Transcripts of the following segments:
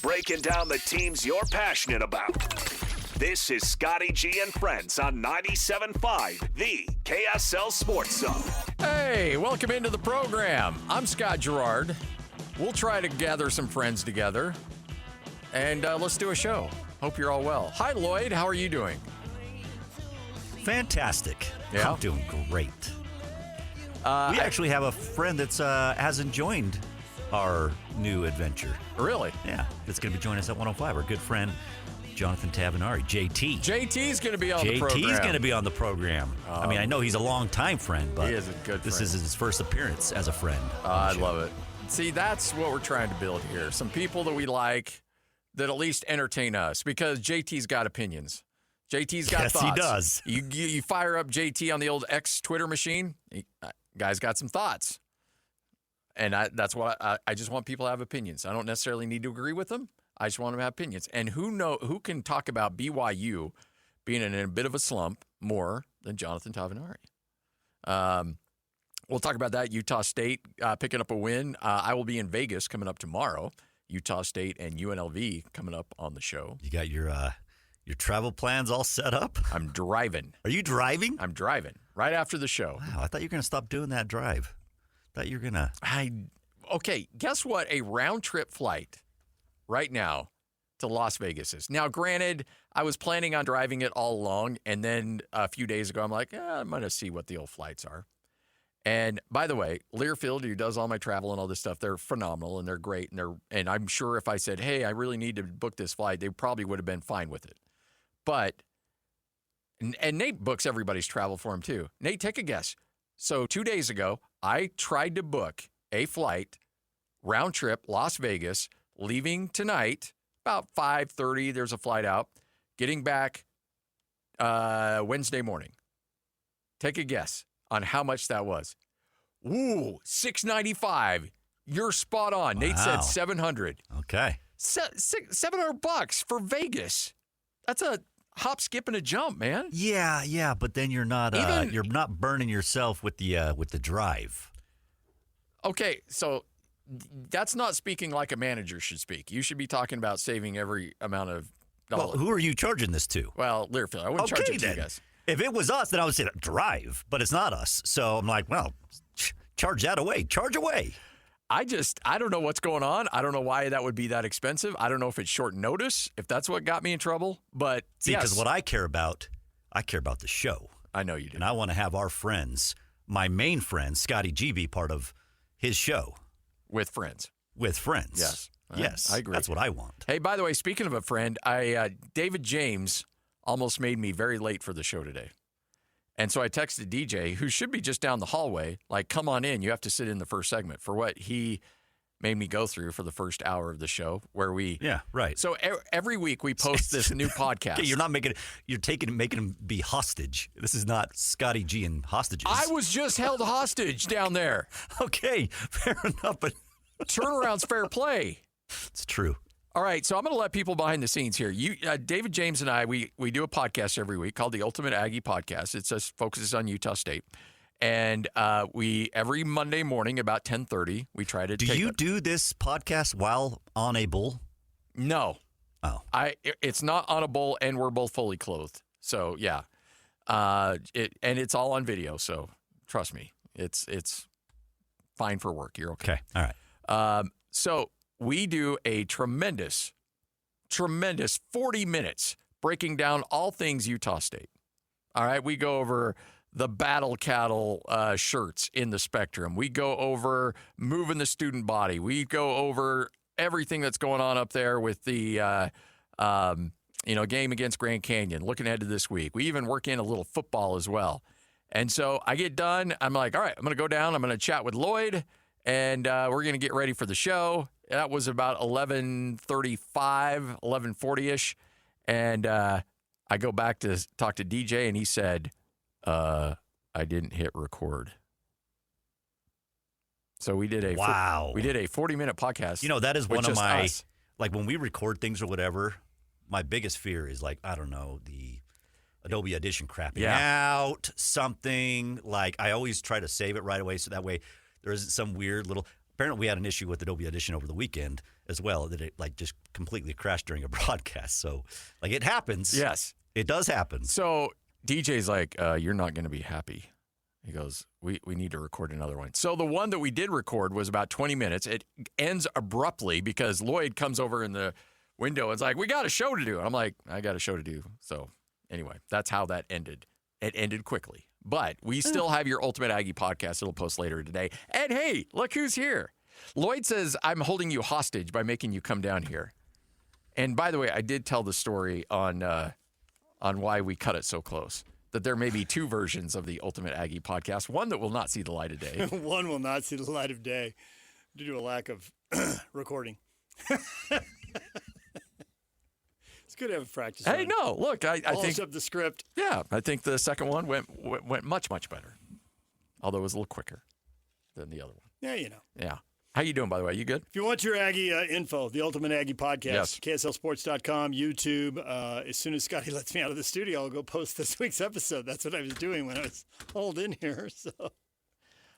breaking down the teams you're passionate about. This is Scotty G and Friends on 97.5, the KSL Sports Zone. Hey, welcome into the program. I'm Scott Gerard. We'll try to gather some friends together, and let's do a show. Hope you're all well. Hi, Lloyd. How are you doing? Fantastic. Yeah? I'm doing great. We actually have a friend that's hasn't joined our new adventure. Really? Yeah, that's going to be joining us at 105. Our good friend, Jonathan Tavenari, JT. JT's going to be on the program. JT's going to be on the program. I mean, I know he's a long-time friend, but he is a good this friend. is his first appearance as a friend. I love it. See, that's what we're trying to build here. Some people that we like that at least entertain us, because JT's got opinions. JT's got thoughts. Yes, he does. You fire up JT on the old X Twitter machine, guy's got some thoughts. And that's what I just want people to have opinions. I don't necessarily need to agree with them. I just want them to have opinions. And who can talk about BYU being in a bit of a slump more than Jonathan Tavenari? We'll talk about that. Utah State picking up a win. I will be in Vegas coming up tomorrow. Utah State and UNLV coming up on the show. You got your travel plans all set up? I'm driving. Are you driving? I'm driving right after the show. Wow, I thought you were going to stop doing that drive. I thought you were going to. Okay, guess what? A round-trip flight right now to Las Vegas is. Now, granted, I was planning on driving it all along, and then a few days ago, I'm like, I'm going to see what the old flights are. And by the way, Learfield, who does all my travel and all this stuff, they're phenomenal and they're great. And I'm sure if I said, hey, I really need to book this flight, they probably would have been fine with it. But, and Nate books everybody's travel for him too. Nate, take a guess. So 2 days ago, I tried to book a flight, round trip, Las Vegas, leaving tonight, about 5:30, there's a flight out, getting back Wednesday morning. Take a guess on how much that was. Ooh, $695. You're spot on. Wow. Nate said $700. Okay. $700 for Vegas. That's a hop, skip, and a jump, man. Yeah, but then you're not burning yourself with the drive. Okay, so that's not speaking like a manager should speak. You should be talking about saving every amount of dollars. Well, who are you charging this to? Well, Learfield. I wouldn't charge it to you guys. If it was us, then I would say drive, but it's not us. So I'm like, well, charge that away. Charge away. I don't know what's going on. I don't know why that would be that expensive. I don't know if it's short notice, if that's what got me in trouble. But see, because what I care about the show. I know you do. And I want to have our friends, my main friend, Scotty G, be part of his show. With friends. Yes. Yes. I agree. That's what I want. Hey, by the way, speaking of a friend, David James almost made me very late for the show today. And so I texted DJ, who should be just down the hallway, like, come on in. You have to sit in the first segment for what he made me go through for the first hour of the show where we. Yeah, right. So every week we post this new podcast. Okay, you're making him be hostage. This is not Scotty G and hostages. I was just held hostage down there. Okay, fair enough, but turnaround's fair play. It's true. All right, so I'm going to let people behind the scenes here. David James and I, we do a podcast every week called the Ultimate Aggie Podcast. It just focuses on Utah State. And we every Monday morning about 10:30, we try to Do you do this podcast while on a bull? No. Oh. It's not on a bull, and we're both fully clothed. So, yeah. And it's all on video, so trust me. It's fine for work. You're okay. Okay, all right. So we do a tremendous 40 minutes breaking down all things Utah State. All right, we go over the Battle Cattle shirts in the Spectrum. We go over moving the student body. We go over everything that's going on up there with the game against Grand Canyon, looking ahead to this week. We even work in a little football as well. And so I get done. I'm like, all right, I'm going to go down. I'm going to chat with Lloyd, and we're going to get ready for the show. That was about 11:35, 11:40-ish. And I go back to talk to DJ, and he said, I didn't hit record. So we did a 40-minute podcast. You know, that is one of my us. Like when we record things or whatever, my biggest fear is like, I don't know, the Adobe Audition crapping out, something. Like I always try to save it right away so that way there isn't some weird little. Apparently we had an issue with Adobe Audition over the weekend, as well that it like just completely crashed during a broadcast. So like it happens. Yes. It does happen. So DJ's like, you're not going to be happy. He goes, we need to record another one. So the one that we did record was about 20 minutes. It ends abruptly because Lloyd comes over in the window and is like, we got a show to do. I'm like, I got a show to do. So anyway, that's how that ended. It ended quickly. But we still have your Ultimate Aggie podcast. It'll post later today. And hey, look who's here. Lloyd says, I'm holding you hostage by making you come down here. And by the way, I did tell the story on why we cut it so close. That there may be two versions of the Ultimate Aggie podcast. One that will not see the light of day. One will not see the light of day due to a lack of recording. It's good to have a practice. Hey, no, look, I think up the script. Yeah, I think the second one went much better, although it was a little quicker than the other one. Yeah, you know. Yeah. How you doing, by the way? You good? If you want your Aggie info, the Ultimate Aggie podcast, Yes. KSLSports.com, YouTube. As soon as Scotty lets me out of the studio, I'll go post this week's episode. That's what I was doing when I was hauled in here. So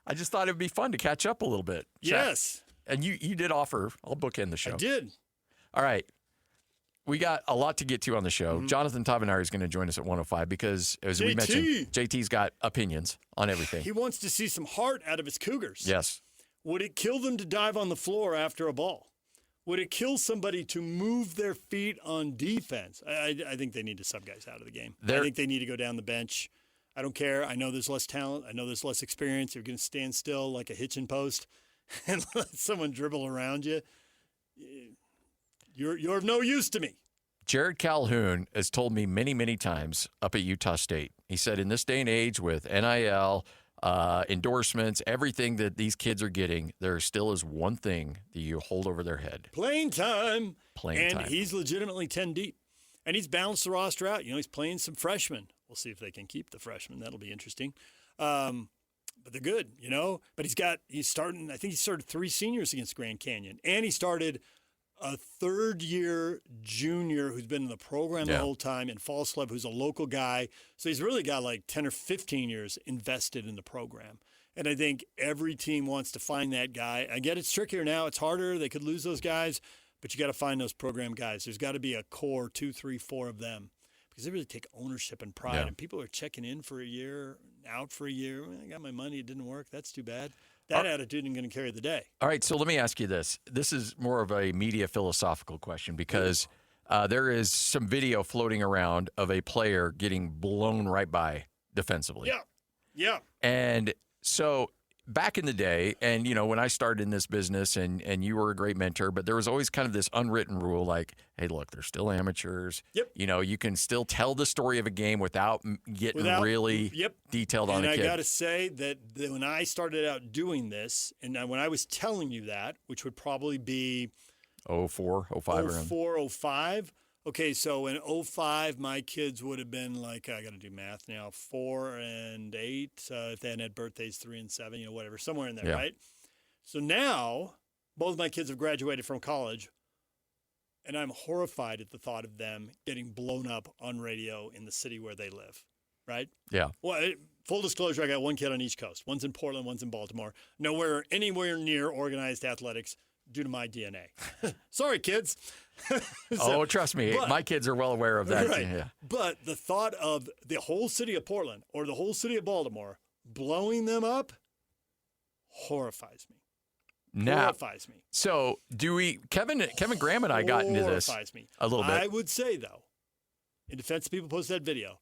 I just thought it would be fun to catch up a little bit. yes, And you did offer. I'll bookend the show. I did. All right. We got a lot to get to on the show. Jonathan Tavanari is going to join us at 105 because, as we mentioned, JT's got opinions on everything. He wants to see some heart out of his Cougars. Yes. Would it kill them to dive on the floor after a ball? Would it kill somebody to move their feet on defense? I think they need to sub guys out of the game. I think they need to go down the bench. I don't care. I know there's less talent. I know there's less experience. You're going to stand still like a hitching post and let someone dribble around you. You're of no use to me. Jared Calhoun has told me many, many times up at Utah State. He said in this day and age with NIL, endorsements, everything that these kids are getting, there still is one thing that you hold over their head. Playing time. Playing time. And he's legitimately 10 deep. And he's balanced the roster out. You know, he's playing some freshmen. We'll see if they can keep the freshmen. That'll be interesting. But they're good, you know. But I think he started 3 seniors against Grand Canyon. And he started a third-year junior who's been in the program the whole time, and Falsleb, who's a local guy. So he's really got like 10 or 15 years invested in the program. And I think every team wants to find that guy. I get it's trickier now. It's harder. They could lose those guys, but you got to find those program guys. There's got to be a core 2, 3, 4 of them because they really take ownership and pride. And people are checking in for a year, out for a year. Well, I got my money. It didn't work. That's too bad. That attitude isn't going to carry the day. All right, so let me ask you this. This is more of a media philosophical question because there is some video floating around of a player getting blown right by defensively. Yeah. And so back in the day, and, you know, when I started in this business and you were a great mentor, but there was always kind of this unwritten rule like, hey, look, they're still amateurs. Yep. You know, you can still tell the story of a game without getting really detailed on a kid. And I got to say that when I started out doing this, and when I was telling you that, which would probably be 04, 05 around. 04, 05. Okay, so in 05, my kids would have been like, I got to do math now, 4 and 8. If they hadn't had birthdays, 3 and 7, you know, whatever, somewhere in there, right? So now, both my kids have graduated from college, and I'm horrified at the thought of them getting blown up on radio in the city where they live, right? Yeah. Well, full disclosure, I got one kid on each coast. One's in Portland, one's in Baltimore. Anywhere near organized athletics due to my DNA. Sorry, kids. Trust me. My kids are well aware of that. Right. Yeah. But the thought of the whole city of Portland or the whole city of Baltimore blowing them up horrifies me. Horrifies me. So Kevin Graham and I got into this a little bit. I would say, though, in defense of people posted that video,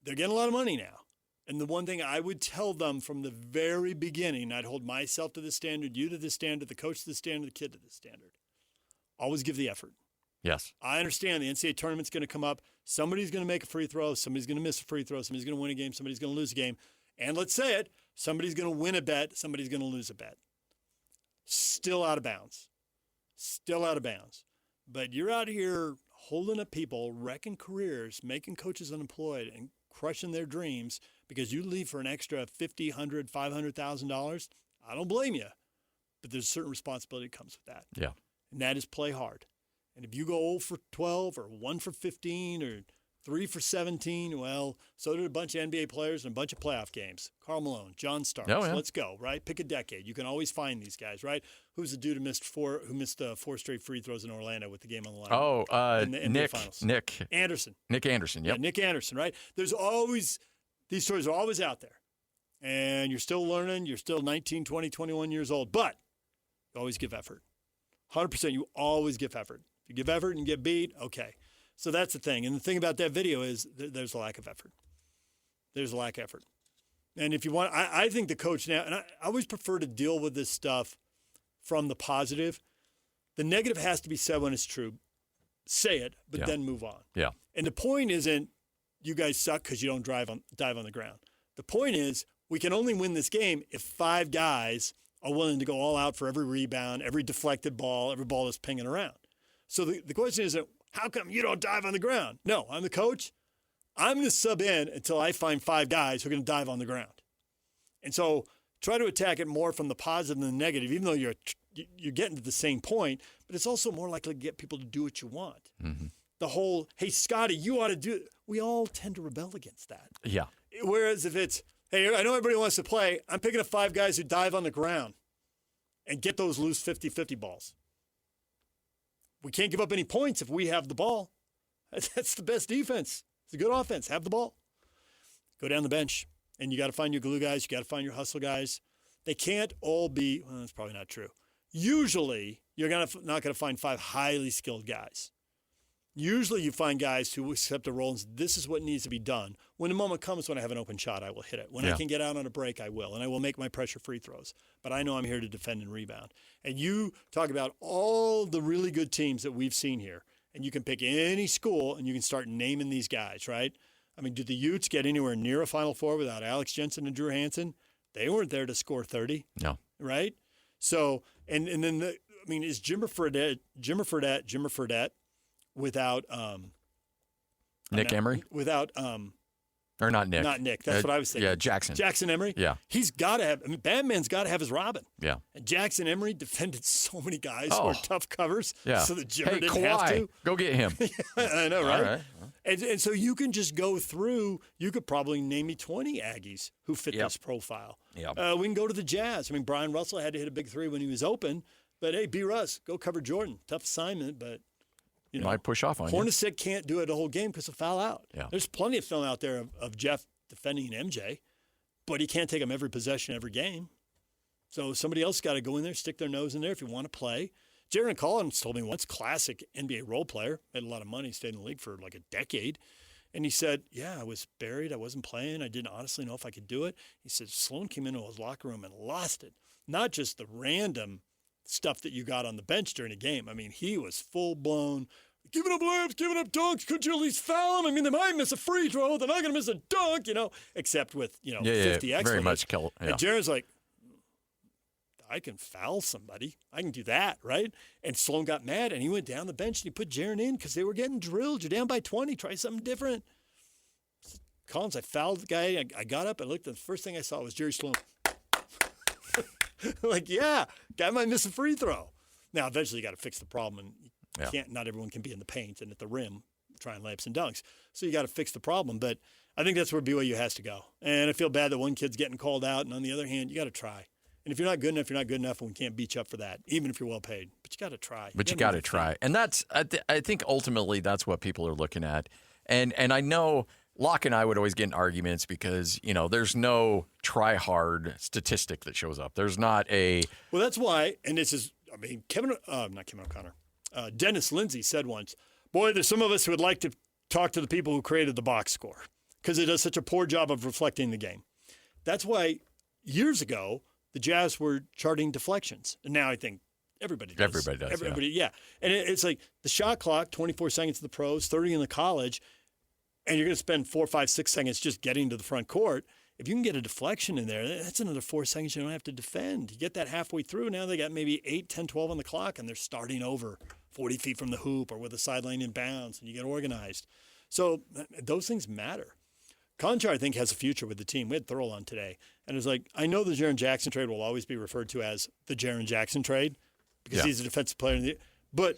they're getting a lot of money now. And the one thing I would tell them from the very beginning, I'd hold myself to the standard, you to the standard, the coach to the standard, the kid to the standard. Always give the effort. Yes. I understand the NCAA tournament's going to come up. Somebody's going to make a free throw. Somebody's going to miss a free throw. Somebody's going to win a game. Somebody's going to lose a game. And let's say it, somebody's going to win a bet. Somebody's going to lose a bet. Still out of bounds. Still out of bounds. But you're out here holding up people, wrecking careers, making coaches unemployed, and crushing their dreams because you leave for an extra $50,000, $100,000, $500,000. I don't blame you. But there's a certain responsibility that comes with that. Yeah. And that is play hard. And if you go 0 for 12 or 1 for 15 or 3 for 17. Well, so did a bunch of NBA players and a bunch of playoff games. Karl Malone, John Starks. Oh, yeah. Let's go, right? Pick a decade. You can always find these guys, right? Who's the dude who missed four straight free throws in Orlando with the game on the line? Oh, in the NBA Finals. Nick Anderson. Nick Anderson, yep. Yeah, Nick Anderson, right? There's always – these stories are always out there. And you're still learning. You're still 19, 20, 21 years old. But you always give effort. 100% you always give effort. If you give effort and get beat, okay. So that's the thing. And the thing about that video is there's a lack of effort. There's a lack of effort. And if you want – I think the coach now – and I always prefer to deal with this stuff from the positive. The negative has to be said when it's true. Say it, but then move on. Yeah. And the point isn't you guys suck because you don't dive on the ground. The point is we can only win this game if 5 guys are willing to go all out for every rebound, every deflected ball, every ball that's pinging around. So the question isn't, how come you don't dive on the ground? No, I'm the coach. I'm going to sub in until I find 5 guys who are going to dive on the ground. And so try to attack it more from the positive than the negative, even though you're getting to the same point, but it's also more likely to get people to do what you want. Mm-hmm. The whole, hey, Scotty, you ought to do it. We all tend to rebel against that. Yeah. Whereas if it's, hey, I know everybody wants to play. I'm picking up 5 guys who dive on the ground and get those loose 50-50 balls. We can't give up any points if we have the ball. That's the best defense. It's a good offense. Have the ball. Go down the bench. And you got to find your glue guys. You got to find your hustle guys. They can't all be, well, that's probably not true. Usually, you're not going to find 5 highly skilled guys. Usually, you find guys who accept a role and say, this is what needs to be done. When the moment comes when I have an open shot, I will hit it. When I can get out on a break, I will. And I will make my pressure free throws. But I know I'm here to defend and rebound. And you talk about all the really good teams that we've seen here. And you can pick any school and you can start naming these guys, right? I mean, did the Utes get anywhere near a Final Four without Alex Jensen and Drew Hansen? They weren't there to score 30. No. Right? So, and then, is Jimmer Fredette without Nick Emery? Without or not Nick. Not Nick. That's what I was thinking. Yeah, Jackson. Jackson Emery? Yeah. He's got to have Batman's got to have his Robin. Yeah. And Jackson Emery defended so many guys who are tough covers so that Jimmer didn't Kawhi, have to. Go get him. I know, right? All right. And so you can just go through, you could probably name me 20 Aggies who fit this profile. Yeah. We can go to the Jazz. I mean, Brian Russell had to hit a big 3 when he was open. But, hey, B. Russ, go cover Jordan. Tough assignment, but, you know. Might push off on you. Hornacek can't do it the whole game because of foul out. Yeah. There's plenty of film out there of Jeff defending MJ, but he can't take him every possession, every game. So somebody else got to go in there, stick their nose in there if you want to play. Jaron Collins told me once, classic NBA role player, made a lot of money, stayed in the league for like a decade. And he said, I was buried. I wasn't playing. I didn't honestly know if I could do it. He said, Sloan came into his locker room and lost it. Not just the random stuff that you got on the bench during a game. I mean, he was full-blown, giving up layups, giving up dunks. Could you at least foul him? I mean, they might miss a free throw. They're not going to miss a dunk, except with, 50 extra. Very much. Yeah. And Jaron's like, I can foul somebody. I can do that, right? And Sloan got mad, and he went down the bench, and he put Jaron in because they were getting drilled. You're down by 20. Try something different. Collins, I fouled the guy. I got up. I looked, and the first thing I saw was Jerry Sloan. Guy might miss a free throw. Now, eventually, you got to fix the problem, and not everyone can be in the paint and at the rim trying layups and dunks. So you got to fix the problem. But I think that's where BYU has to go. And I feel bad that one kid's getting called out, and on the other hand, you got to try. And if you're not good enough, you're not good enough, and we can't beat you up for that, even if you're well paid. But you got to try. But you got to try. And that's, I think ultimately that's what people are looking at. And I know Locke and I would always get in arguments because, there's no try hard statistic that shows up. There's not a. Well, that's why, and this is, Kevin O'Connor. Dennis Lindsay said once, boy, there's some of us who would like to talk to the people who created the box score because it does such a poor job of reflecting the game. That's why years ago, the Jazz were charting deflections. And now I think everybody does. Everybody, yeah. And it's like the shot clock, 24 seconds in the pros, 30 in the college, and you're going to spend 4, 5, 6 seconds just getting to the front court. If you can get a deflection in there, that's another 4 seconds you don't have to defend. You get that halfway through, now they got maybe 8, 10, 12 on the clock, and they're starting over 40 feet from the hoop or with the sideline in bounds, and you get organized. So those things matter. Conchar, I think, has a future with the team. We had Thurl on today. And it was like, I know the Jaren Jackson trade will always be referred to as the Jaren Jackson trade because he's a defensive player. But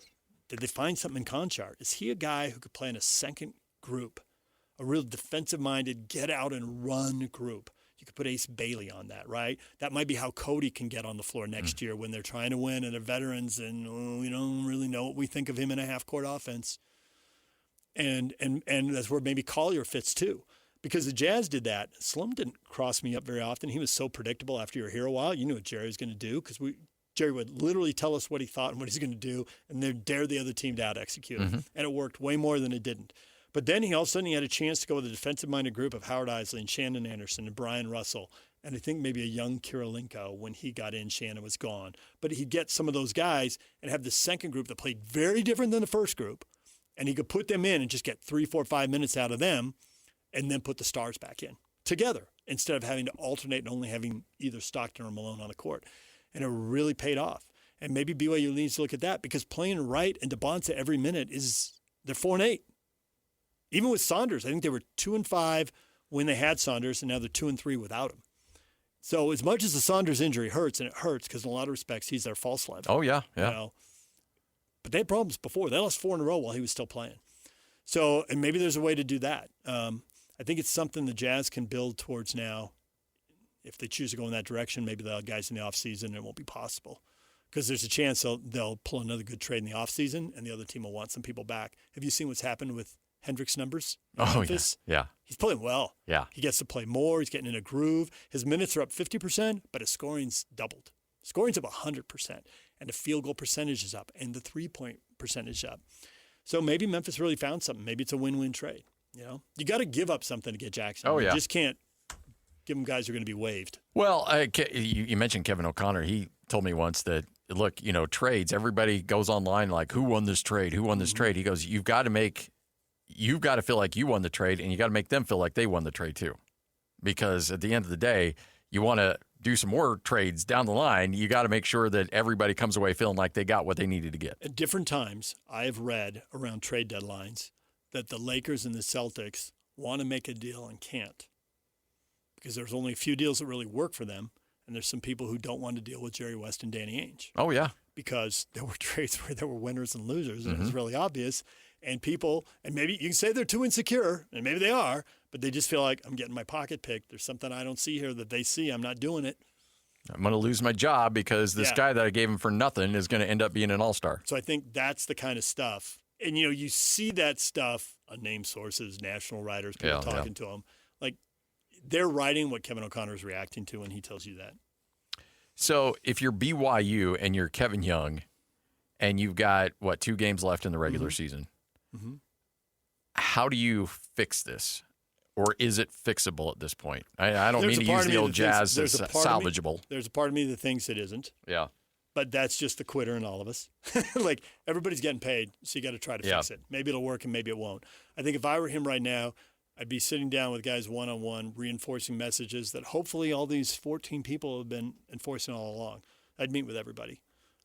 did they find something in Conchar? Is he a guy who could play in a second group a real defensive-minded, get-out-and-run group. You could put Ace Bailey on that, right? That might be how Cody can get on the floor next year when they're trying to win and they're veterans and we don't really know what we think of him in a half-court offense. And that's where maybe Collier fits too. Because the Jazz did that. Slum didn't cross me up very often. He was so predictable after you were here a while. You knew what Jerry was going to do because Jerry would literally tell us what he thought and what he's going to do, and then dare the other team to out-execute him. And it worked way more than it didn't. But then all of a sudden he had a chance to go with a defensive-minded group of Howard Isley and Shannon Anderson and Brian Russell, and I think maybe a young Kirilenko. When he got in, Shannon was gone. But he'd get some of those guys and have the second group that played very different than the first group, and he could put them in and just get 3, 4, 5 minutes out of them and then put the stars back in together instead of having to alternate and only having either Stockton or Malone on the court. And it really paid off. And maybe BYU needs to look at that because playing Wright and DeBonta every minute they're 4-8. Even with Saunders, I think they were 2-5 when they had Saunders, and now they're 2-3 without him. So as much as the Saunders injury hurts, and it hurts because in a lot of respects he's their false line. Oh, yeah. You know? But they had problems before. They lost 4 in a row while he was still playing. So, and maybe there's a way to do that. I think it's something the Jazz can build towards now. If they choose to go in that direction, maybe they'll have guys in the offseason and it won't be possible. Because there's a chance they'll pull another good trade in the offseason and the other team will want some people back. Have you seen what's happened with Hendrick's numbers in Memphis? Yeah. He's playing well. Yeah. He gets to play more. He's getting in a groove. His minutes are up 50%, but his scoring's doubled. Scoring's up 100%, and the field goal percentage is up, and the three-point percentage up. So maybe Memphis really found something. Maybe it's a win-win trade. You know, you got to give up something to get Jackson. Oh, yeah. You just can't give them guys who are going to be waived. Well, you mentioned Kevin O'Connor. He told me once that, look, trades, everybody goes online like, who won this trade? Who won this trade? He goes, you've got to feel like you won the trade, and you got to make them feel like they won the trade too. Because at the end of the day, you want to do some more trades down the line. You got to make sure that everybody comes away feeling like they got what they needed to get. At different times, I have read around trade deadlines that the Lakers and the Celtics want to make a deal and can't because there's only a few deals that really work for them, and there's some people who don't want to deal with Jerry West and Danny Ainge. Oh, yeah. Because there were trades where there were winners and losers, and it was really obvious. And people, and maybe you can say they're too insecure, and maybe they are, but they just feel like, I'm getting my pocket picked. There's something I don't see here that they see. I'm not doing it. I'm going to lose my job because this guy that I gave him for nothing is going to end up being an all-star. So I think that's the kind of stuff. And, you see that stuff on name sources, national writers, people talking to them. Like, they're writing what Kevin O'Connor is reacting to when he tells you that. So if you're BYU and you're Kevin Young and you've got, 2 games left in the regular season, how do you fix this? Or is it fixable at this point? I don't mean to use the old Jazz as salvageable. There's a part of me that thinks it isn't. Yeah. But that's just the quitter in all of us. Like, everybody's getting paid, so you got to try to fix it. Maybe it'll work and maybe it won't. I think if I were him right now, I'd be sitting down with guys one-on-one, reinforcing messages that hopefully all these 14 people have been enforcing all along. I'd meet with everybody.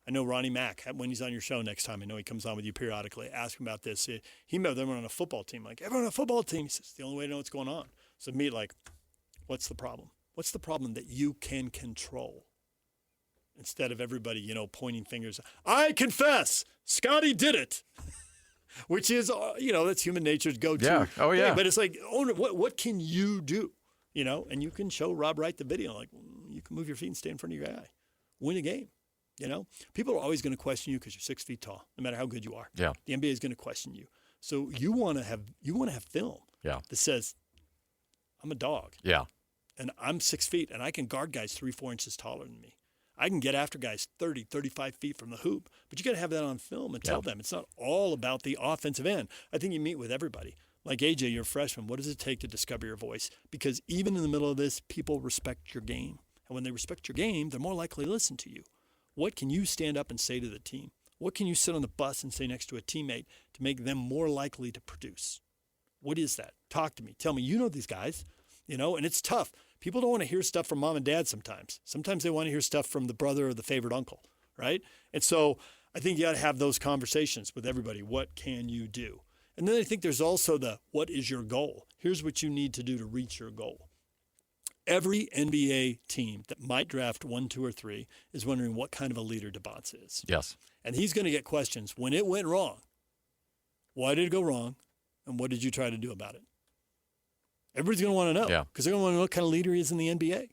I know Ronnie Mack, when he's on your show next time, I know he comes on with you periodically, ask him about this. He met them on a football team. Like, everyone on a football team, he says, the only way to know what's going on. So meet like, what's the problem? What's the problem that you can control? Instead of everybody, pointing fingers. I confess, Scotty did it. Which is, that's human nature's go-to. Yeah. Oh, yeah. But it's like, what can you do? And you can show Rob Wright the video. Like, you can move your feet and stay in front of your guy. Win a game. People are always going to question you because you're 6 feet tall, no matter how good you are. Yeah. The NBA is going to question you. So you want to have film that says, I'm a dog. Yeah. And I'm 6 feet, and I can guard guys 3-4 inches taller than me. I can get after guys 30, 35 feet from the hoop. But you got to have that on film and tell them it's not all about the offensive end. I think you meet with everybody. Like, AJ, you're a freshman. What does it take to discover your voice? Because even in the middle of this, people respect your game. And when they respect your game, they're more likely to listen to you. What can you stand up and say to the team? What can you sit on the bus and say next to a teammate to make them more likely to produce? What is that? Talk to me. Tell me. You know these guys, and it's tough. People don't want to hear stuff from mom and dad sometimes. Sometimes they want to hear stuff from the brother or the favorite uncle, right? And so I think you got to have those conversations with everybody. What can you do? And then I think there's also what is your goal? Here's what you need to do to reach your goal. Every NBA team that might draft 1, 2, or 3 is wondering what kind of a leader DeBonta is. Yes. And he's going to get questions. When it went wrong, why did it go wrong? And what did you try to do about it? Everybody's going to want to know Yeah. because they're going to want to know what kind of leader he is in the NBA.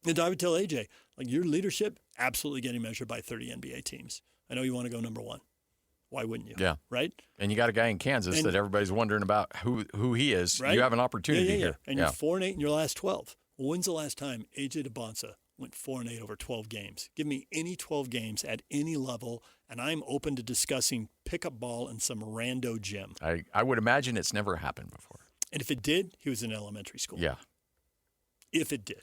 And I would tell AJ, like, your leadership absolutely getting measured by 30 NBA teams. I know you want to go number one. Why wouldn't you? Yeah. Right? And you got a guy in Kansas that everybody's wondering about who he is. Right? You have an opportunity here. And you're 4-8 in your last 12. Well, when's the last time AJ DeBonsa went 4-8 over 12 games? Give me any 12 games at any level, and I'm open to discussing pickup ball in some rando gym. I would imagine it's never happened before. And if it did, he was in elementary school. Yeah. If it did.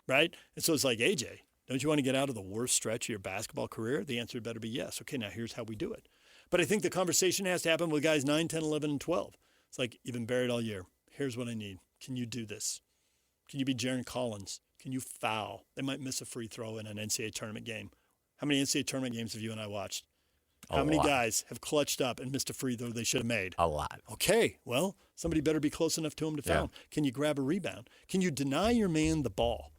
Right? And so it's like, AJ, don't you want to get out of the worst stretch of your basketball career? The answer better be yes. Okay, now here's how we do it. But I think the conversation has to happen with guys 9, 10, 11, and 12. It's like, you've been buried all year. Here's what I need. Can you do this? Can you be Jaron Collins? Can you foul? They might miss a free throw in an NCAA tournament game. How many NCAA tournament games have you and I watched? How many guys have clutched up and missed a free throw they should have made? A lot. Okay, well, somebody better be close enough to him to foul him. Can you grab a rebound? Can you deny your man the ball?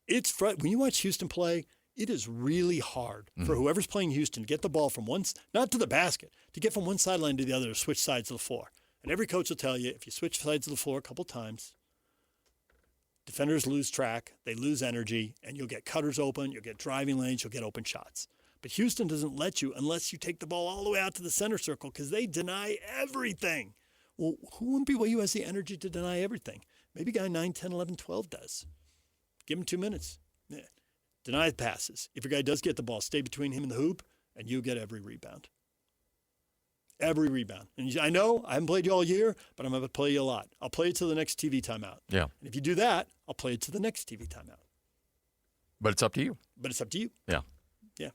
When you watch Houston play, it is really hard for whoever's playing Houston to get the ball from not to the basket, to get from one sideline to the other, to switch sides of the floor. And every coach will tell you, if you switch sides of the floor a couple times, defenders lose track, they lose energy, and you'll get cutters open, you'll get driving lanes, you'll get open shots. But Houston doesn't let you unless you take the ball all the way out to the center circle because they deny everything. Well, who in BYU has the energy to deny everything? Maybe guy 9, 10, 11, 12 does. Give him 2 minutes. Yeah. Deny the passes. If your guy does get the ball, stay between him and the hoop, and you get every rebound. Every rebound. And I know I haven't played you all year, but I'm going to play you a lot. I'll play you to the next TV timeout. Yeah. And if you do that, I'll play you to the next TV timeout. But it's up to you. But it's up to you. Yeah. Yeah.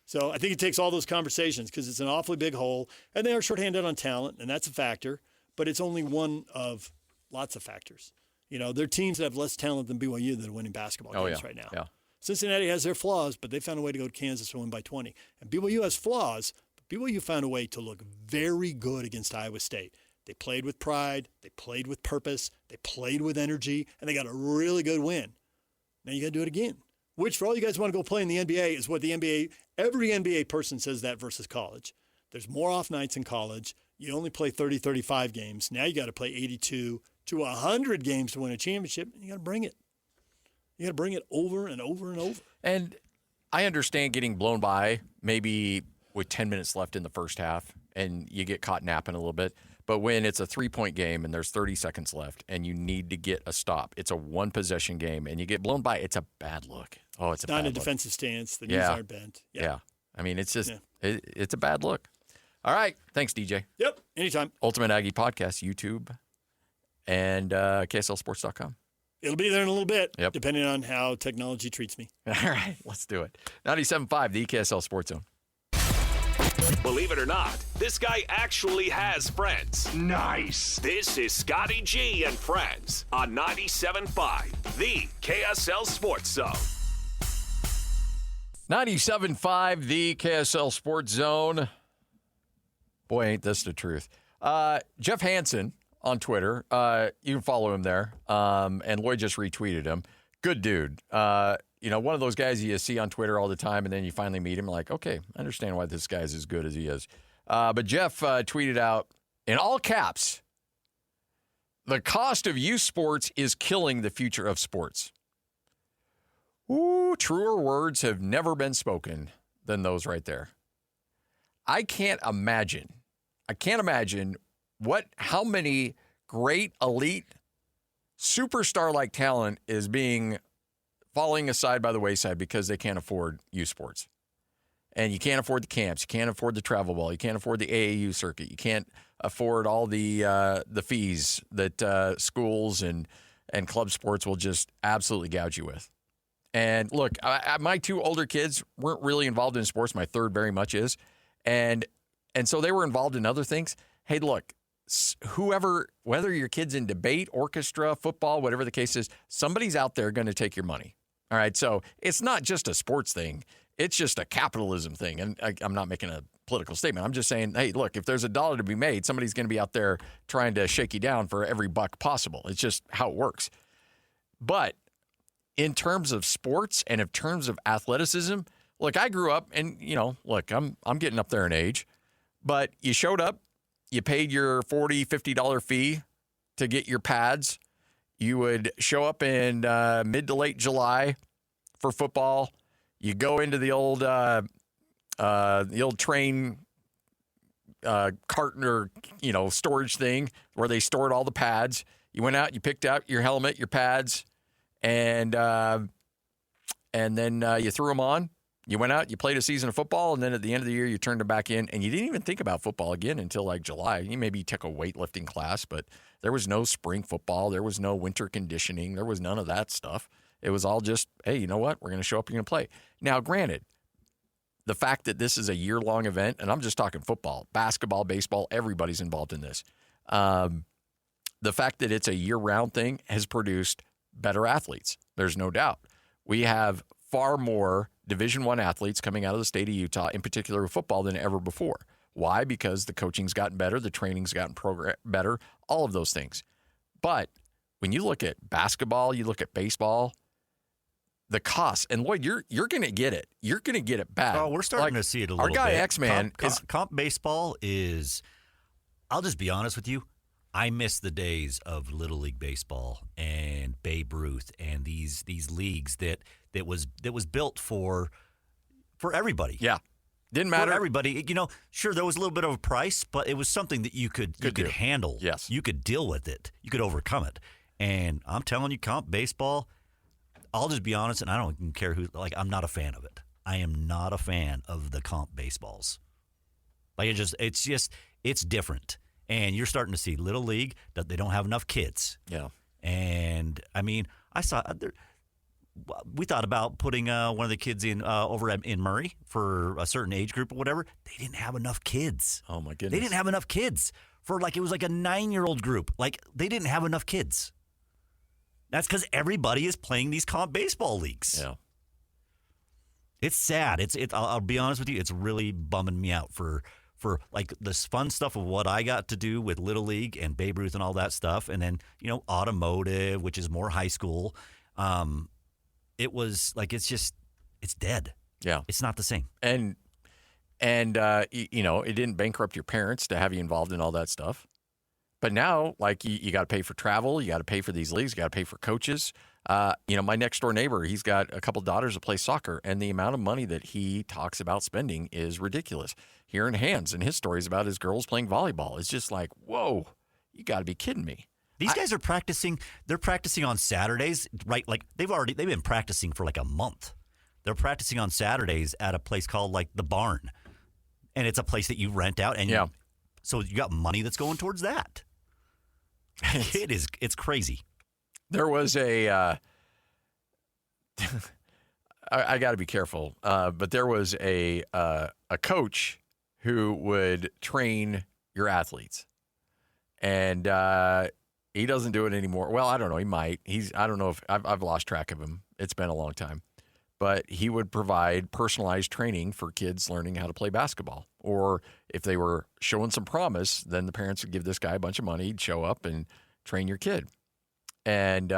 So I think it takes all those conversations because it's an awfully big hole, and they are shorthanded on talent, and that's a factor, but it's only one of lots of factors. You know, there are teams that have less talent than BYU that are winning basketball games right now. Yeah. Cincinnati has their flaws, but they found a way to go to Kansas and win by 20. And BYU has flaws, but BYU found a way to look very good against Iowa State. They played with pride, they played with purpose, they played with energy, and they got a really good win. Now you got to do it again, which for all you guys who want to go play in the NBA is what the NBA, every NBA person says that versus college. There's more off nights in college. You only play 30, 35 games. Now you got to play 82 to 100 games to win a championship, and you got to bring it. You got to bring it over and over and over. And I understand getting blown by maybe with 10 minutes left in the first half and you get caught napping a little bit. But when it's a 3-point game and there's 30 seconds left and you need to get a stop, it's a one-possession game and you get blown by, it's a bad look. Oh, it's a bad look. Not in a defensive stance. The knees aren't bent. Yeah. I mean, it's just it's a bad look. All right. Thanks, DJ. Yep. Anytime. Ultimate Aggie Podcast, YouTube, and KSLSports.com. It'll be there in a little bit, Yep. depending on how technology treats me. All right, let's do it. 97.5, the KSL Sports Zone. Believe it or not, this guy actually has friends. Nice. This is Scotty G and Friends on 97.5, the KSL Sports Zone. 97.5, the KSL Sports Zone. Boy, ain't this the truth. Jeff Hansen on Twitter. You can follow him there. And Lloyd just retweeted him. Good dude. One of those guys you see on Twitter all the time, and then you finally meet him, like, okay, I understand why this guy's as good as he is. But Jeff tweeted out, in all caps, the cost of youth sports is killing the future of sports. Ooh, truer words have never been spoken than those right there. I can't imagine how many great elite superstar-like talent is falling aside by the wayside because they can't afford youth sports. And you can't afford the camps, you can't afford the travel ball, you can't afford the AAU circuit, you can't afford all the fees that schools and club sports will just absolutely gouge you with. And look, my two older kids weren't really involved in sports. My third very much is. And so they were involved in other things. Hey, look, whoever, whether your kid's in debate, orchestra, football, whatever the case is, somebody's out there going to take your money. All right, so it's not just a sports thing. It's just a capitalism thing. And I'm not making a political statement. I'm just saying, hey, look, if there's a dollar to be made, somebody's going to be out there trying to shake you down for every buck possible. It's just how it works. But in terms of sports and in terms of athleticism, look, I grew up and, look, I'm getting up there in age, but you showed up, you paid your $40, $50 fee to get your pads. You would show up in mid to late July for football. You go into the old train carton or storage thing where they stored all the pads. You went out, you picked out your helmet, your pads, and then you threw them on. You went out, you played a season of football, and then at the end of the year, you turned them back in, and you didn't even think about football again until like July. You maybe took a weightlifting class, but there was no spring football. There was no winter conditioning. There was none of that stuff. It was all just, hey, you know what? We're going to show up, you're going to play. Now, granted, the fact that this is a year-long event, and I'm just talking football, basketball, baseball, everybody's involved in this. The fact that it's a year-round thing has produced better athletes. There's no doubt. We have far more Division I athletes coming out of the state of Utah, in particular with football, than ever before. Why? Because the coaching's gotten better, the training's gotten better, all of those things. But when you look at basketball, you look at baseball, the cost, and Lloyd, you're going to get it. You're going to get it bad. Oh, we're starting to see it a little bit. Our guy X-Man comp baseball is, I'll just be honest with you, I miss the days of Little League Baseball and Babe Ruth and these leagues that was built for everybody. Yeah. Didn't matter. For everybody. Sure, there was a little bit of a price, but it was something that you could handle. Yes. You could deal with it. You could overcome it. And I'm telling you, comp baseball, I'll just be honest, and I don't even care who, I'm not a fan of it. I am not a fan of the comp baseballs. It's different. And you're starting to see Little League that they don't have enough kids. Yeah. And, I mean, we thought about putting one of the kids in over in Murray for a certain age group or whatever. They didn't have enough kids. Oh, my goodness. They didn't have enough kids for it was like a 9-year-old group. They didn't have enough kids. That's because everybody is playing these comp baseball leagues. Yeah. It's sad. I'll be honest with you. It's really bumming me out for this fun stuff of what I got to do with Little League and Babe Ruth and all that stuff. And then, automotive, which is more high school. It was it's dead. Yeah. It's not the same. And it didn't bankrupt your parents to have you involved in all that stuff. But now, you got to pay for travel. You got to pay for these leagues. You got to pay for coaches. My next door neighbor, he's got a couple daughters that play soccer, and the amount of money that he talks about spending is ridiculous. Hearing Hands and his stories about his girls playing volleyball, it's just like, whoa, you got to be kidding me. These guys are practicing. They're practicing on Saturdays, right? They've been practicing for a month. They're practicing on Saturdays at a place called the Barn, and it's a place that you rent out, and so you got money that's going towards that. It's crazy. There was I got to be careful, but there was a coach who would train your athletes, and he doesn't do it anymore. Well, I don't know. He might. I don't know if I've lost track of him. It's been a long time, but he would provide personalized training for kids learning how to play basketball. Or if they were showing some promise, then the parents would give this guy a bunch of money. He'd show up and train your kid. And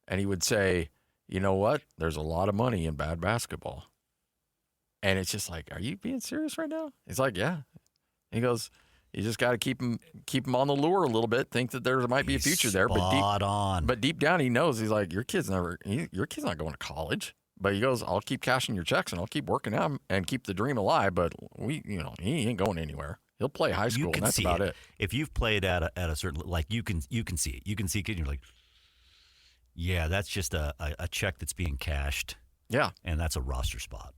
he would say, you know what? There's a lot of money in bad basketball. And it's just like, are you being serious right now? He's like, yeah. He goes, you just got to keep him on the lure a little bit. Think that there might be a future there. But deep down, he knows. He's like, your kid's not going to college. But he goes, I'll keep cashing your checks and I'll keep working out and keep the dream alive. But he ain't going anywhere. He'll play high school, and that's about it. If you've played at a certain, you can see it. You can see it, and you're like, yeah, that's just a check that's being cashed. Yeah. And that's a roster spot.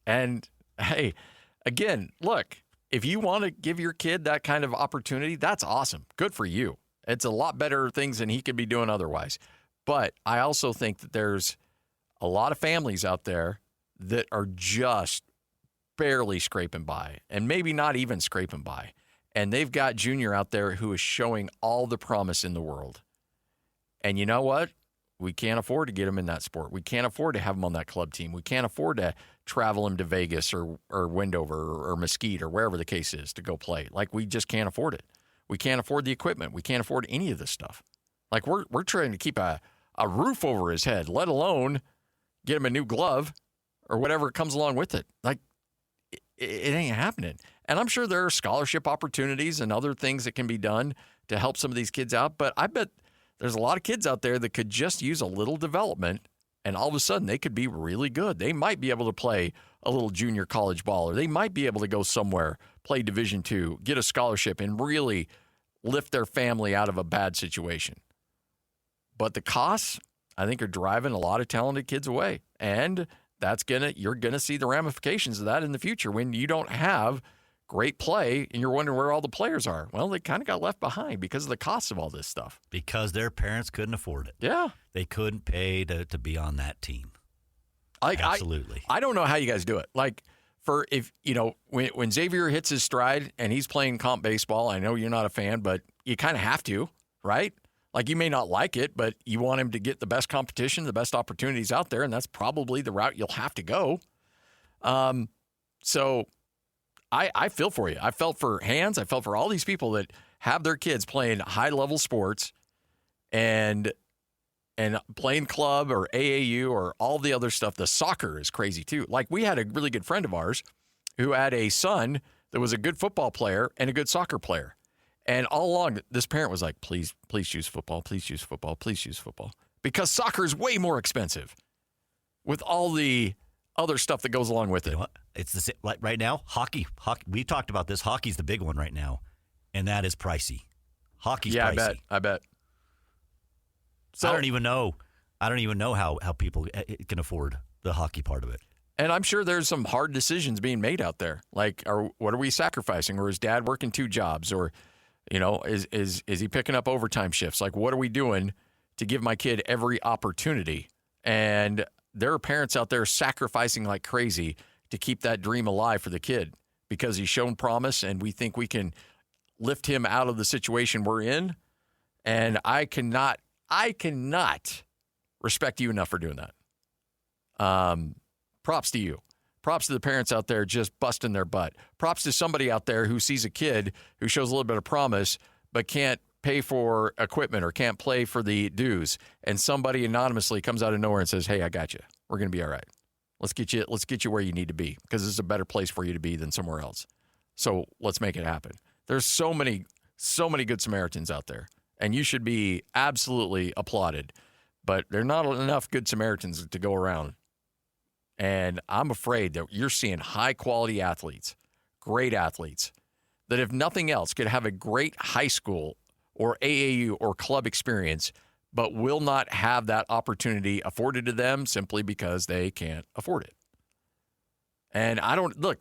And, hey, again, look, if you want to give your kid that kind of opportunity, that's awesome. Good for you. It's a lot better things than he could be doing otherwise. But I also think that there's a lot of families out there that are just barely scraping by, and maybe not even scraping by. And they've got Junior out there who is showing all the promise in the world. And you know what? We can't afford to get him in that sport. We can't afford to have him on that club team. We can't afford to travel him to Vegas or Wendover or Mesquite or wherever the case is to go play. We just can't afford it. We can't afford the equipment. We can't afford any of this stuff. We're trying to keep a roof over his head, let alone get him a new glove or whatever comes along with it. It ain't happening. And I'm sure there are scholarship opportunities and other things that can be done to help some of these kids out. But I bet there's a lot of kids out there that could just use a little development, and all of a sudden they could be really good. They might be able to play a little junior college ball, or they might be able to go somewhere, play Division II, get a scholarship, and really lift their family out of a bad situation. But the costs, I think, are driving a lot of talented kids away. And you're gonna see the ramifications of that in the future when you don't have great play and you're wondering where all the players are. Well, they kind of got left behind because of the cost of all this stuff. Because their parents couldn't afford it. Yeah. They couldn't pay to be on that team. Absolutely. I don't know how you guys do it. Like, when Xavier hits his stride and he's playing comp baseball, I know you're not a fan, but you kind of have to, right? Like, you may not like it, but you want him to get the best competition, the best opportunities out there, and that's probably the route you'll have to go. So I feel for you. I felt for Hans. I felt for all these people that have their kids playing high-level sports and playing club or AAU or all the other stuff. The soccer is crazy, too. Like, we had a really good friend of ours who had a son that was a good football player and a good soccer player. And all along, this parent was like, please choose football, please choose football, please choose football. Because soccer is way more expensive with all the other stuff that goes along with it. You know what? It's the same. Like right now, hockey. We talked about this. Hockey's the big one right now, and that is pricey. Hockey's pricey. I bet. So I don't even know how people can afford the hockey part of it. And I'm sure there's some hard decisions being made out there. Like, what are we sacrificing? Or is dad working 2 jobs? Or, is he picking up overtime shifts? Like, what are we doing to give my kid every opportunity? And there are parents out there sacrificing like crazy to keep that dream alive for the kid because he's shown promise and we think we can lift him out of the situation we're in. And I cannot respect you enough for doing that. Props to you. Props to the parents out there just busting their butt. Props to somebody out there who sees a kid who shows a little bit of promise but can't pay for equipment or can't play for the dues, and somebody anonymously comes out of nowhere and says, "Hey, I got you. We're going to be all right. Let's get you where you need to be because this is a better place for you to be than somewhere else. So let's make it happen." There's so many good Samaritans out there, and you should be absolutely applauded. But there are not enough good Samaritans to go around. And I'm afraid that you're seeing high-quality athletes, great athletes, that if nothing else could have a great high school or AAU or club experience, but will not have that opportunity afforded to them simply because they can't afford it. And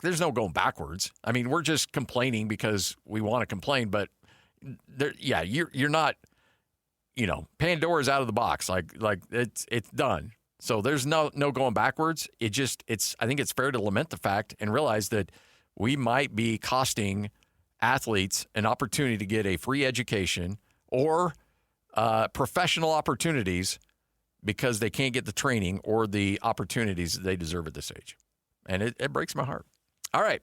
there's no going backwards. I mean, we're just complaining because we want to complain, but you're not, Pandora's out of the box. Like it's done. So there's no going backwards. I think it's fair to lament the fact and realize that we might be costing athletes an opportunity to get a free education or professional opportunities because they can't get the training or the opportunities that they deserve at this age. And it breaks my heart. All right,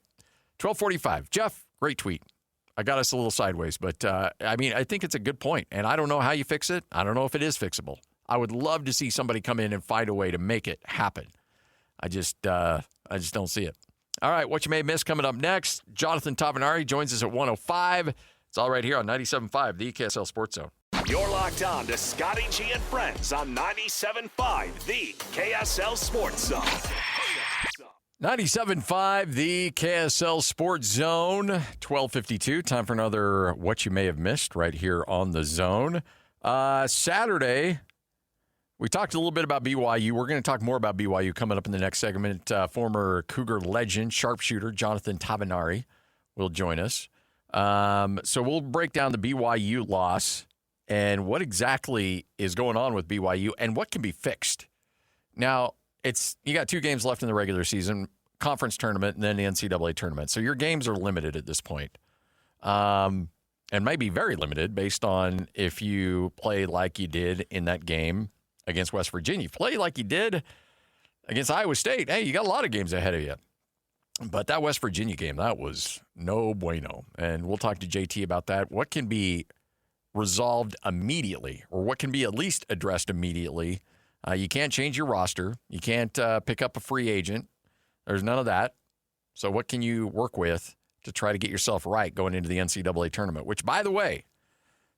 12:45. Jeff, great tweet. I got us a little sideways, but I think it's a good point. And I don't know how you fix it. I don't know if it is fixable. I would love to see somebody come in and find a way to make it happen. I just don't see it. All right, what you may have missed coming up next. Jonathan Tavanari joins us at 1:05. It's all right here on 97.5, the KSL Sports Zone. You're locked on to Scotty G and Friends on 97.5, the KSL Sports Zone. 97.5, the KSL Sports Zone. 12:52. Time for another What You May Have Missed right here on the Zone. Saturday, we talked a little bit about BYU. We're going to talk more about BYU coming up in the next segment. Former Cougar legend, sharpshooter Jonathan Tavanari will join us. So we'll break down the BYU loss and what exactly is going on with BYU and what can be fixed. Now, you got 2 games left in the regular season, conference tournament, and then the NCAA tournament. So your games are limited at this point. And might be very limited based on if you play like you did in that game against West Virginia. Play like you did against Iowa State. Hey, you got a lot of games ahead of you. But that West Virginia game, that was no bueno. And we'll talk to JT about that. What can be resolved immediately, or what can be at least addressed immediately? You can't change your roster. You can't pick up a free agent. There's none of that. So what can you work with to try to get yourself right going into the NCAA tournament? Which, by the way,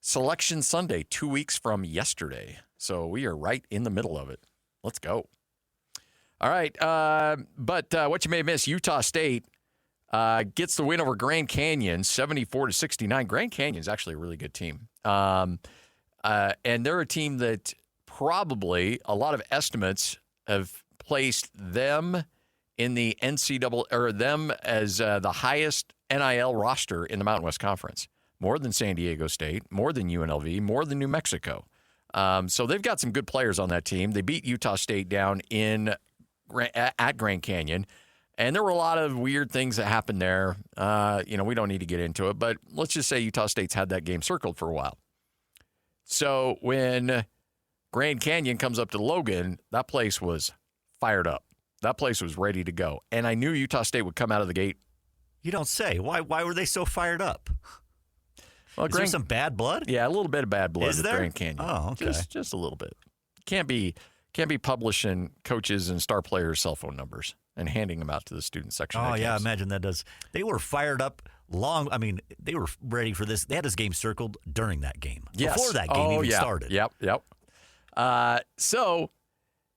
Selection Sunday, 2 weeks from yesterday. So we are right in the middle of it. Let's go. All right. But what you may have missed, Utah State gets the win over Grand Canyon, 74-69. Grand Canyon's actually a really good team. And they're a team that probably a lot of estimates have placed them in the NCAA, or them as the highest NIL roster in the Mountain West Conference. More than San Diego State, more than UNLV, more than New Mexico. So they've got some good players on that team. They beat Utah State down at Grand Canyon. And there were a lot of weird things that happened there. We don't need to get into it, but let's just say Utah State's had that game circled for a while. So when Grand Canyon comes up to Logan, that place was fired up. That place was ready to go. And I knew Utah State would come out of the gate. You don't say. Why were they so fired up? Well, Is there some bad blood? Yeah, a little bit of bad blood Is with there? Grand Canyon. Oh, okay. Just a little bit. Can't be publishing coaches and star players' cell phone numbers and handing them out to the student section. Oh, yeah, I imagine that does. They were fired up they were ready for this. They had this game circled during that game. Yes. Before that game started. Yep. So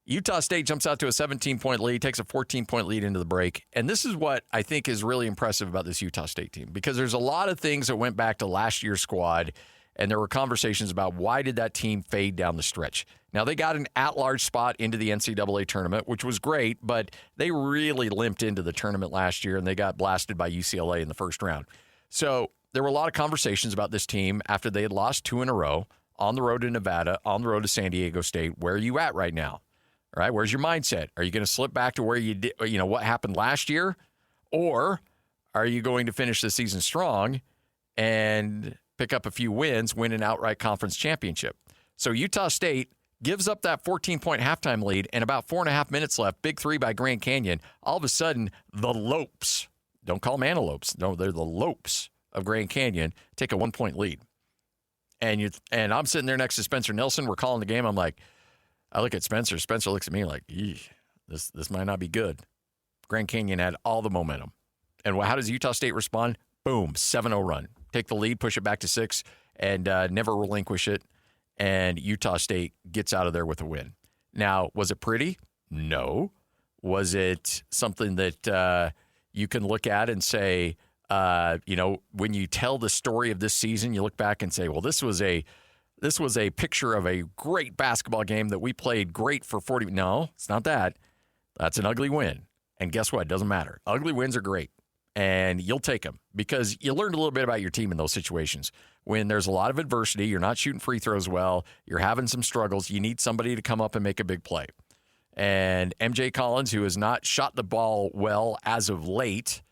Utah State jumps out to a 17-point lead, takes a 14-point lead into the break. And this is what I think is really impressive about this Utah State team, because there's a lot of things that went back to last year's squad, and there were conversations about why did that team fade down the stretch. Now, they got an at-large spot into the NCAA tournament, which was great, but they really limped into the tournament last year, and they got blasted by UCLA in the first round. So there were a lot of conversations about this team after they had lost 2 in a row, on the road to Nevada, on the road to San Diego State. Where are you at right now? All right, where's your mindset? Are you going to slip back to where you did, what happened last year? Or are you going to finish the season strong and pick up a few wins, win an outright conference championship? So Utah State gives up that 14-point halftime lead, and about 4.5 minutes left, big three by Grand Canyon. All of a sudden, the Lopes, don't call them antelopes, no, they're the Lopes of Grand Canyon, take a 1-point lead. And I'm sitting there next to Spencer Nelson. We're calling the game. I'm like, I look at Spencer. Spencer looks at me like, this might not be good. Grand Canyon had all the momentum. And how does Utah State respond? Boom, 7-0 run. Take the lead, push it back to 6, and never relinquish it. And Utah State gets out of there with a win. Now, was it pretty? No. Was it something that you can look at and say, when you tell the story of this season, you look back and say, well, this was a picture of a great basketball game that we played great for 40. No, it's not that. That's an ugly win. And guess what? It doesn't matter. Ugly wins are great. And you'll take them because you learned a little bit about your team in those situations. When there's a lot of adversity, you're not shooting free throws well, you're having some struggles, you need somebody to come up and make a big play. And MJ Collins, who has not shot the ball well as of late,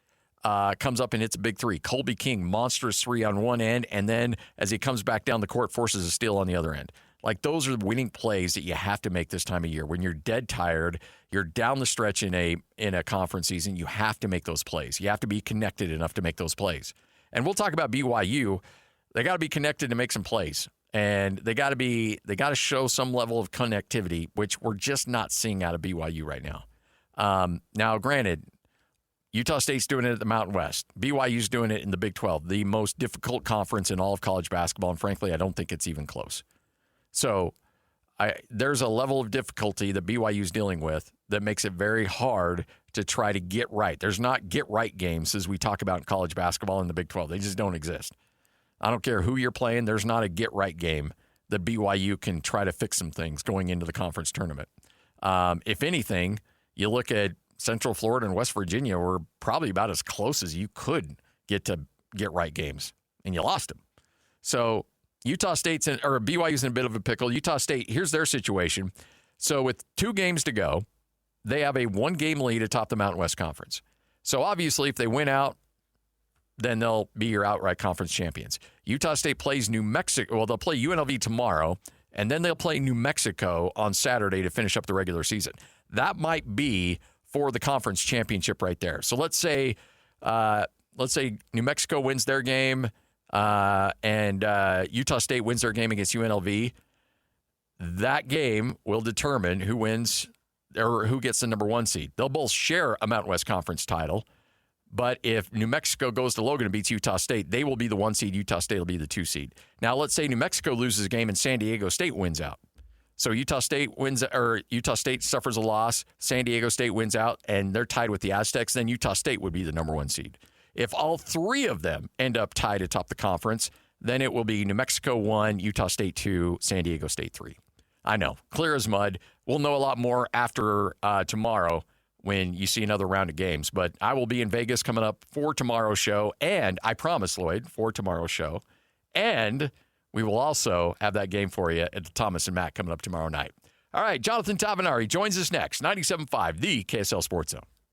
comes up and hits a big three. Colby King, monstrous three on one end, and then as he comes back down the court, forces a steal on the other end. Like, those are the winning plays that you have to make this time of year. When you're dead tired, you're down the stretch in a conference season, you have to make those plays. You have to be connected enough to make those plays. And we'll talk about BYU. They got to be connected to make some plays. And they got to show some level of connectivity, which we're just not seeing out of BYU right now. Now, granted, Utah State's doing it at the Mountain West. BYU's doing it in the Big 12, the most difficult conference in all of college basketball. And frankly, I don't think it's even close. So there's a level of difficulty that BYU's dealing with that makes it very hard to try to get right. There's not get-right games as we talk about in college basketball in the Big 12. They just don't exist. I don't care who you're playing. There's not a get-right game that BYU can try to fix some things going into the conference tournament. If anything, you look at Central Florida and West Virginia were probably about as close as you could get to get-right games, and you lost them. So Utah State's BYU's in a bit of a pickle. Utah State, here's their situation. So with 2 games to go, they have a 1-game lead atop the Mountain West Conference. So obviously, if they win out, then they'll be your outright conference champions. Utah State plays New Mexico. Well, they'll play UNLV tomorrow, and then they'll play New Mexico on Saturday to finish up the regular season. That might be for the conference championship right there. So let's say New Mexico wins their game, and Utah State wins their game against UNLV. That game will determine who wins or who gets the number 1 seed. They'll both share a Mountain West Conference title, But if New Mexico goes to Logan and beats Utah State, they will be the 1 seed. Utah State will be the 2 seed. Now, let's say New Mexico loses a game and San Diego State wins out. So Utah State suffers a loss, San Diego State wins out, and they're tied with the Aztecs, then Utah State would be the number 1 seed. If all 3 of them end up tied atop the conference, then it will be New Mexico 1, Utah State 2, San Diego State 3. I know, clear as mud. We'll know a lot more after tomorrow when you see another round of games. But I will be in Vegas coming up for tomorrow's show, and I promise, Lloyd, for tomorrow's show. And we will also have that game for you at the Thomas and Matt coming up tomorrow night. All right, Jonathan Tavanari joins us next. 97.5, the KSL Sports Zone.